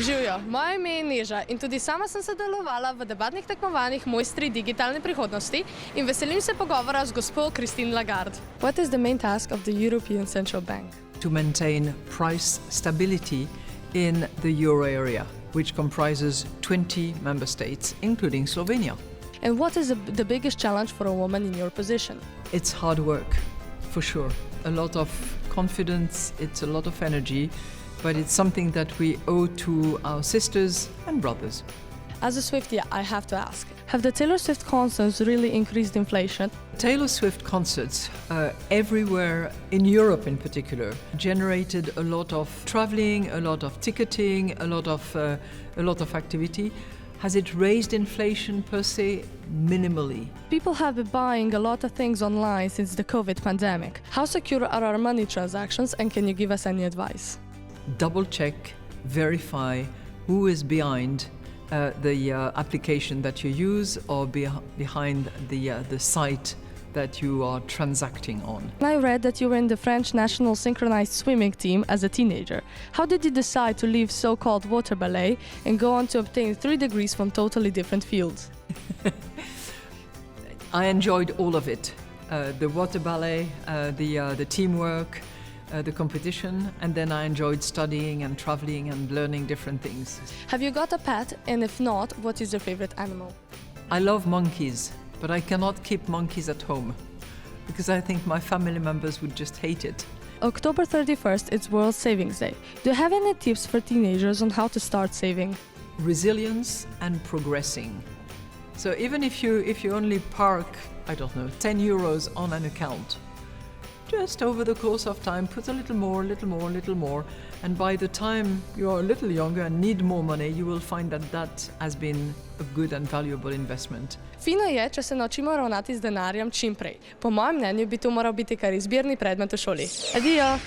Živijo, moje ime je Neža in tudi sama sem sodelovala v debatnih tekmovanjih Mojstri digitalne prihodnosti in veselim se pogovora z gospo Christine Lagarde. What is the main task of the European Central Bank? To maintain price stability in the euro area, which comprises 20 member states, including Slovenia. And what is the biggest challenge for a woman in your position? It's hard work, for sure. A lot of confidence, it's a lot of energy, but it's something that we owe to our sisters and brothers. As a Swiftie, I have to ask, have the Taylor Swift concerts really increased inflation? Taylor Swift concerts everywhere in Europe in particular generated a lot of traveling, a lot of ticketing, a lot of activity. Has it raised inflation per se? Minimally. People have been buying a lot of things online since the COVID pandemic. How secure are our money transactions and can you give us any advice? Double check, verify who is behind the application that you use or behind the site that you are transacting on. I read that you were in the French national synchronized swimming team as a teenager. How did you decide to leave so-called water ballet and go on to obtain 3 degrees from totally different fields? I enjoyed all of it. The water ballet, the teamwork, the competition, and then I enjoyed studying and traveling and learning different things. Have you got a pet? And if not, what is your favorite animal? I love monkeys, but I cannot keep monkeys at home because I think my family members would just hate it. October 31st is World Savings Day. Do you have any tips for teenagers on how to start saving? Resilience and progressing. So even if you only park, I don't know, 10 euros on an account, just over the course of time, put a little more, and by the time you are a little younger and need more money, you will find that that has been a good and valuable investment. Fino je, če se naučimo ravnati z denarjem čim prej. Po mojem mnenju bi to moral biti kar izbirni predmet v šoli. Adijo!